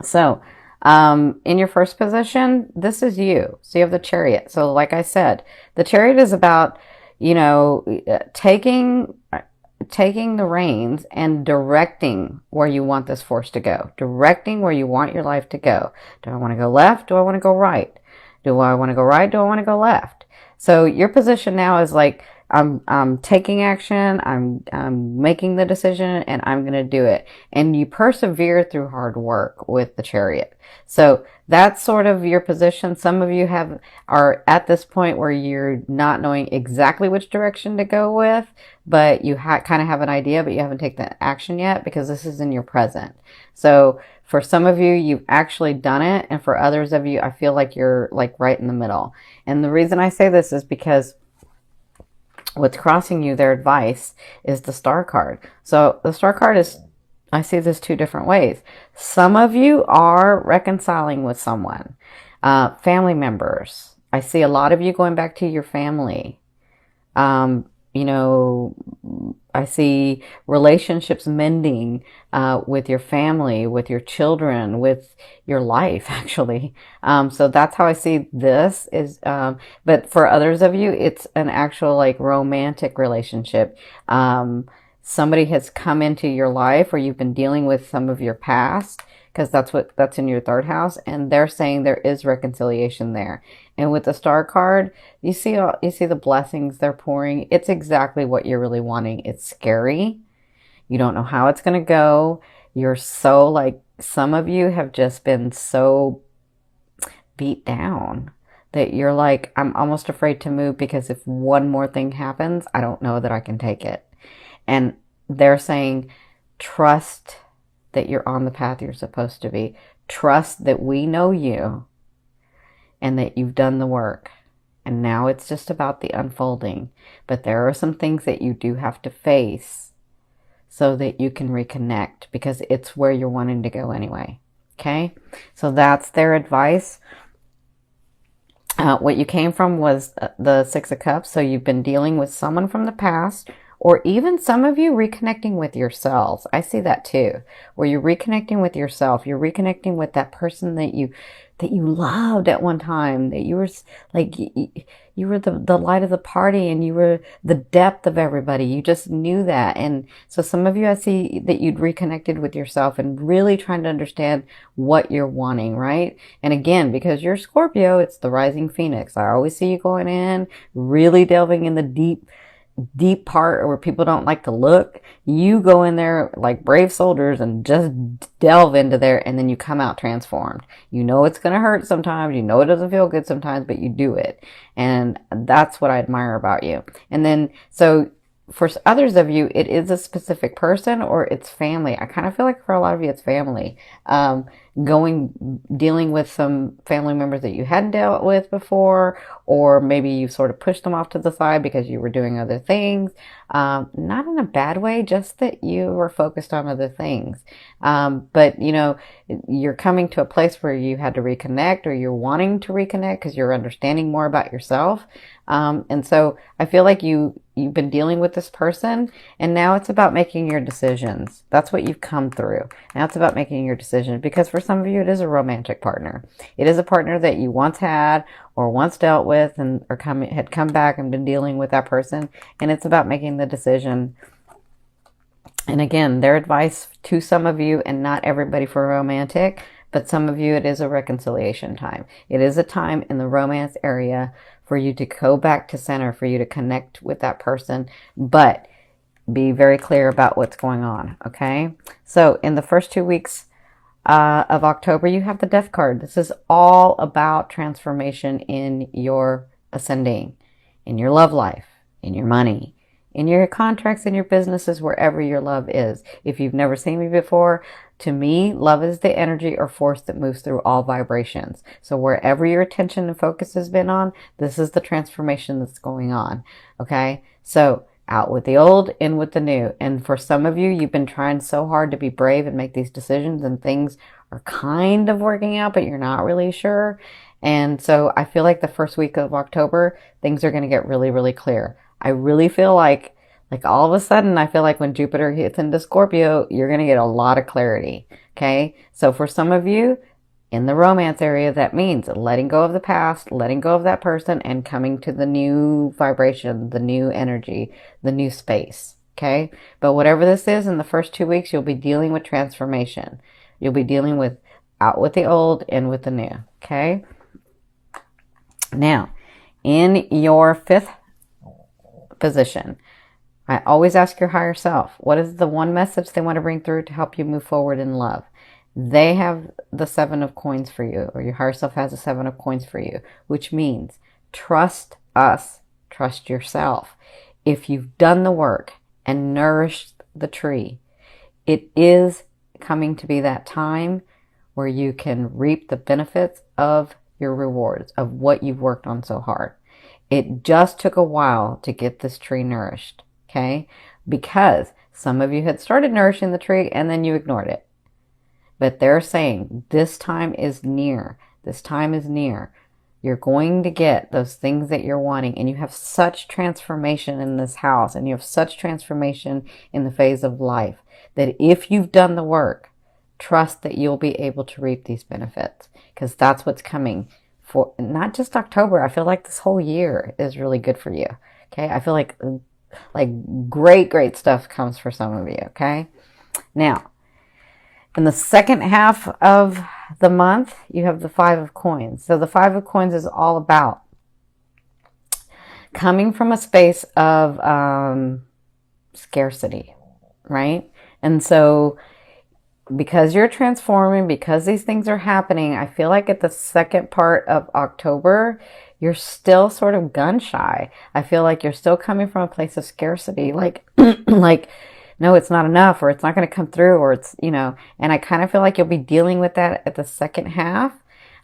So, in your first position, this is you. So you have the Chariot. So like I said, the Chariot is about, you know, taking the reins and directing where you want this force to go, directing where you want your life to go. Do I want to go left? Do I want to go right? Do I want to go right? Do I want to go left? So your position now is like, I'm taking action, I'm making the decision, and I'm going to do it. And you persevere through hard work with the Chariot. So that's sort of your position. Some of you are at this point where you're not knowing exactly which direction to go with, but you kind of have an idea, but you haven't taken the action yet because this is in your present. So for some of you, you've actually done it. And for others of you, I feel like you're like right in the middle. And the reason I say this is because what's crossing you, their advice, is the Star card. So the Star card is, I see this two different ways. Some of you are reconciling with someone, family members. I see a lot of you going back to your family. You know, I see relationships mending with your family, with your children, with your life, actually. So that's how I see this is. But for others of you, it's an actual like romantic relationship. Somebody has come into your life, or you've been dealing with some of your past, because that's in your third house, and they're saying there is reconciliation there. And with the Star card, you see the blessings they're pouring. It's exactly what you're really wanting. It's scary. You don't know how it's going to go. You're so like, some of you have just been so beat down that you're like, I'm almost afraid to move because if one more thing happens, I don't know that I can take it. And they're saying, trust that you're on the path you're supposed to be. Trust that we know you and that you've done the work. And now it's just about the unfolding. But there are some things that you do have to face so that you can reconnect, because it's where you're wanting to go anyway. Okay? So that's their advice. What you came from was the Six of Cups. So you've been dealing with someone from the past, or even some of you reconnecting with yourselves. I see that too, where you're reconnecting with yourself. You're reconnecting with that person that you loved at one time, that you were like, you were the light of the party, and you were the depth of everybody. You just knew that. And so some of you, I see that you'd reconnected with yourself and really trying to understand what you're wanting, right? And again, because you're Scorpio, it's the rising phoenix. I always see you going in, really delving in the deep part where people don't like to look. You go in there like brave soldiers and just delve into there, and then you come out transformed. You know it's going to hurt sometimes, you know it doesn't feel good sometimes, but you do it. And that's what I admire about you. And then so for others of you, it is a specific person or it's family. I kind of feel like for a lot of you, it's family. Dealing with some family members that you hadn't dealt with before, or maybe you sort of pushed them off to the side because you were doing other things. Not in a bad way, just that you were focused on other things. But you know, you're coming to a place where you had to reconnect, or you're wanting to reconnect because you're understanding more about yourself. And so I feel like you've been dealing with this person, and now it's about making your decisions. That's what you've come through. Now it's about making your decisions, because for some of you, it is a romantic partner. It is a partner that you once had or once dealt with, and had come back and been dealing with that person. And it's about making the decision. And again, their advice to some of you, and not everybody for romantic, but some of you, it is a reconciliation time. It is a time in the romance area for you to go back to center, for you to connect with that person, but be very clear about what's going on, okay? So in the first 2 weeks of October, you have the Death card. This is all about transformation in your ascending, in your love life, in your money, in your contracts, in your businesses, wherever your love is. If you've never seen me before, to me, love is the energy or force that moves through all vibrations. So wherever your attention and focus has been on, this is the transformation that's going on. Okay? So out with the old, in with the new. And for some of you, you've been trying so hard to be brave and make these decisions, and things are kind of working out, but you're not really sure. And so I feel like the first week of October, things are going to get really, really clear. I really feel like Like all of a sudden, I feel like when Jupiter hits into Scorpio, you're going to get a lot of clarity. Okay. So for some of you in the romance area, that means letting go of the past, letting go of that person, and coming to the new vibration, the new energy, the new space. Okay. But whatever this is, in the first 2 weeks, you'll be dealing with transformation. You'll be dealing with out with the old, in with the new. Okay. Now, in your 5th position, I always ask your higher self, what is the one message they want to bring through to help you move forward in love? They have the 7 of coins for you, or your higher self has the 7 of coins for you, which means trust us, trust yourself. If you've done the work and nourished the tree, it is coming to be that time where you can reap the benefits of your rewards, of what you've worked on so hard. It just took a while to get this tree nourished, okay? Because some of you had started nourishing the tree and then you ignored it. But they're saying this time is near. This time is near. You're going to get those things that you're wanting, and you have such transformation in this house, and you have such transformation in the phase of life that if you've done the work, trust that you'll be able to reap these benefits, because that's what's coming for not just October. I feel like this whole year is really good for you. Okay. I feel like great stuff comes for some of you. Okay. Now, in the second half of the month, you have the 5 of coins. So the 5 of coins is all about coming from a space of scarcity, right? And so because you're transforming, because these things are happening, I feel like at the second part of October, you're still sort of gun shy. I feel like you're still coming from a place of scarcity, like, like, no, it's not enough, or it's not going to come through, or it's, and I kind of feel like you'll be dealing with that at the second half.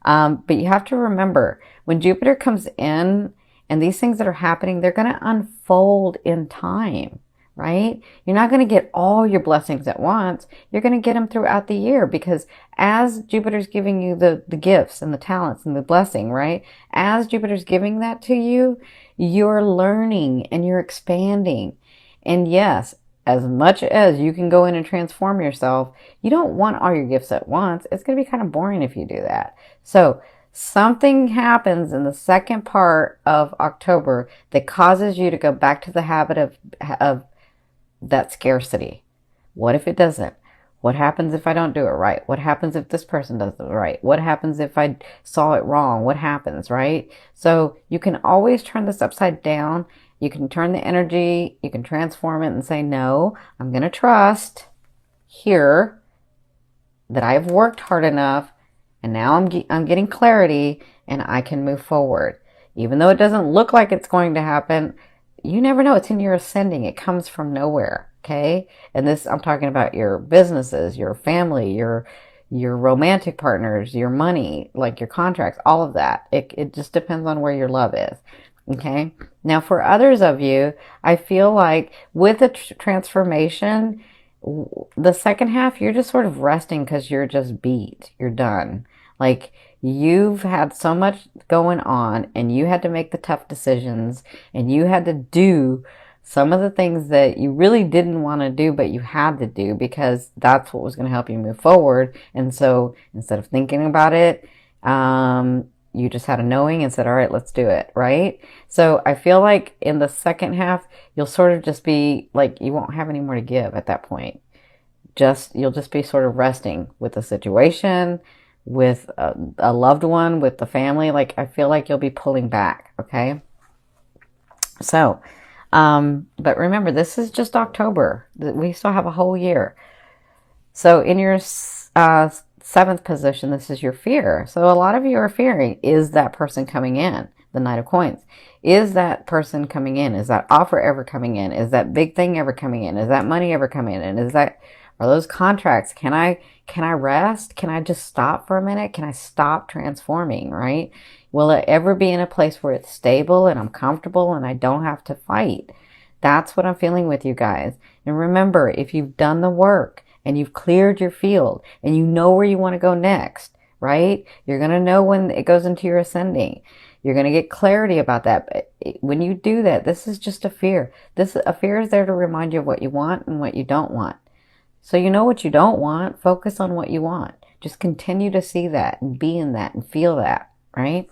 But you have to remember, when Jupiter comes in and these things that are happening, they're going to unfold in time, right? You're not going to get all your blessings at once. You're going to get them throughout the year, because as Jupiter's giving you the gifts and the talents and the blessing, right? As Jupiter's giving that to you, you're learning and you're expanding. And yes, as much as you can go in and transform yourself, you don't want all your gifts at once. It's going to be kind of boring if you do that. So something happens in the second part of October that causes you to go back to the habit of that scarcity. What if it doesn't? What happens if I don't do it right? What happens if this person does it right? What happens if I saw it wrong? What happens, right? So you can always turn this upside down. You can turn the energy, you can transform it and say, no, I'm going to trust here that I've worked hard enough, and now I'm getting clarity and I can move forward. Even though it doesn't look like it's going to happen, you never know. It's in your ascending. It comes from nowhere. Okay. And this, I'm talking about your businesses, your family, your romantic partners, your money, like your contracts, all of that. It just depends on where your love is. Okay. Now for others of you, I feel like with the transformation, the second half, you're just sort of resting because you're just beat. You're done. Like you've had so much going on and you had to make the tough decisions and you had to do some of the things that you really didn't want to do, but you had to do because that's what was going to help you move forward. And so instead of thinking about it, you just had a knowing and said, all right, let's do it. Right. So I feel like in the second half, you'll sort of just be like, you won't have any more to give at that point. You'll just be sort of resting with the situation, with a loved one, with the family. Like, I feel like you'll be pulling back. Okay. So, but remember, this is just October. We still have a whole year. So in your, 7th position, this is your fear. So a lot of you are fearing, is that person coming in? The Knight of Coins. Is that person coming in? Is that offer ever coming in? Is that big thing ever coming in? Is that money ever coming in? And are those contracts? Can I rest? Can I just stop for a minute? Can I stop transforming, right? Will it ever be in a place where it's stable and I'm comfortable and I don't have to fight? That's what I'm feeling with you guys. And remember, if you've done the work and you've cleared your field and you know where you want to go next, right? You're going to know when it goes into your ascending. You're going to get clarity about that. But when you do that, this is just a fear. A fear is there to remind you of what you want and what you don't want. So you know what you don't want. Focus on what you want. Just continue to see that and be in that and feel that, right?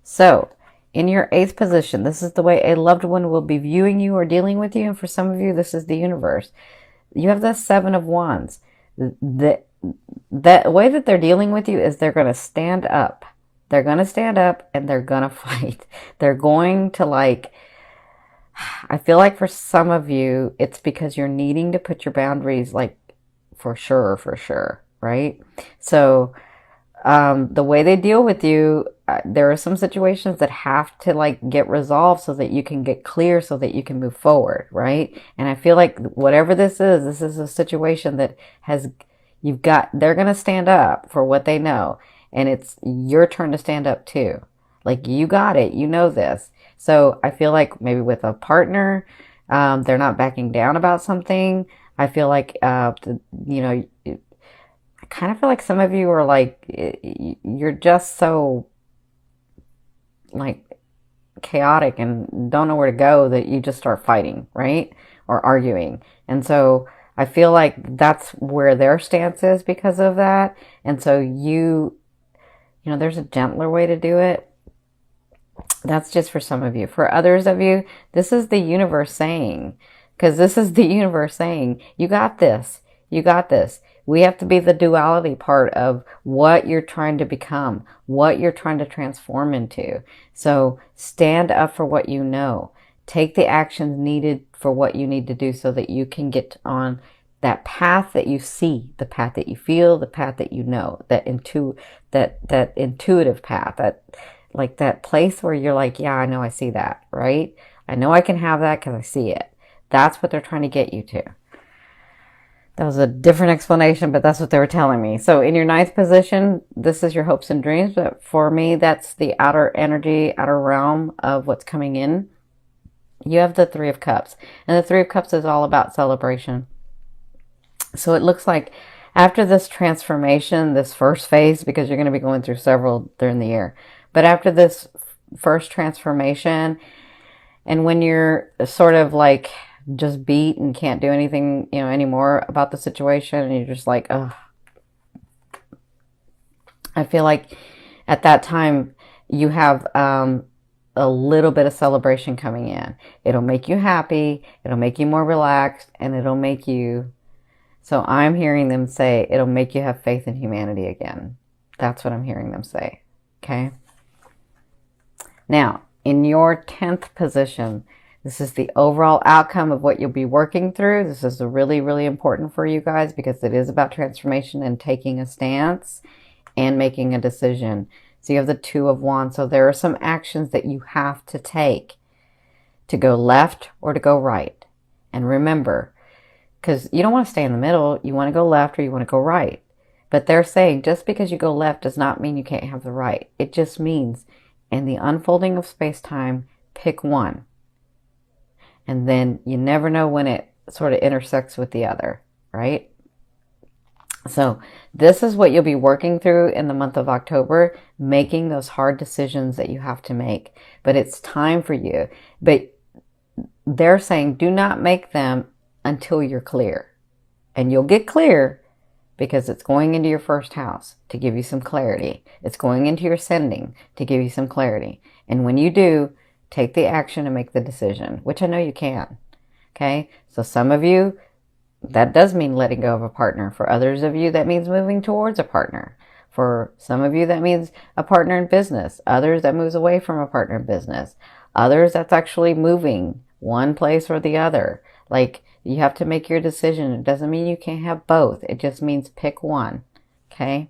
So in your 8th position, this is the way a loved one will be viewing you or dealing with you. And for some of you, this is the universe. You have the 7 of Wands. The way that they're dealing with you is they're going to stand up. They're going to stand up and they're going to fight. They're going to I feel like for some of you, it's because you're needing to put your boundaries for sure, right? So the way they deal with you, there are some situations that have to get resolved so that you can get clear, so that you can move forward, right? And I feel like whatever this is a situation that they're going to stand up for what they know. And it's your turn to stand up too. You got it. You know this. So I feel like maybe with a partner, they're not backing down about something. I feel like, I kind of feel like some of you are you're just so chaotic and don't know where to go that you just start fighting, right? Or arguing. And so I feel like that's where their stance is because of that. And so there's a gentler way to do it. That's just for some of you. For others of you, this is the universe saying, you got this. You got this. We have to be the duality part of what you're trying to become, what you're trying to transform into. So stand up for what you know. Take the actions needed for what you need to do so that you can get on that path that you see, the path that you feel, the path that you know, that intuitive path, that place where you're yeah, I know I see that, right? I know I can have that because I see it. That's what they're trying to get you to. That was a different explanation, but that's what they were telling me. So in your 9th position, this is your hopes and dreams. But for me, that's the outer energy, outer realm of what's coming in. You have the 3 of Cups. And the 3 of Cups is all about celebration. So it looks like after this transformation, this first phase, because you're going to be going through several during the year. But after this first transformation, and when you're sort of just beat and can't do anything, anymore about the situation, and you're just ugh. I feel like at that time you have a little bit of celebration coming in. It'll make you happy, it'll make you more relaxed, and it'll make you, so I'm hearing them say, it'll make you have faith in humanity again. That's what I'm hearing them say. Okay? Now, in your 10th position, this is the overall outcome of what you'll be working through. This is really, really important for you guys because it is about transformation and taking a stance and making a decision. So you have the 2 of Wands. So there are some actions that you have to take to go left or to go right. And remember, because you don't want to stay in the middle. You want to go left or you want to go right. But they're saying just because you go left does not mean you can't have the right. It just means in the unfolding of space-time, pick one. And then you never know when it sort of intersects with the other, right? So this is what you'll be working through in the month of October, making those hard decisions that you have to make. But it's time for you. But they're saying do not make them until you're clear. And you'll get clear because it's going into your first house to give you some clarity. It's going into your sending to give you some clarity. And when you do, take the action and make the decision, which I know you can. Okay? So some of you, that does mean letting go of a partner. For others of you, that means moving towards a partner. For some of you, that means a partner in business. Others, that moves away from a partner in business. Others, that's actually moving one place or the other. You have to make your decision. It doesn't mean you can't have both. It just means pick one. Okay?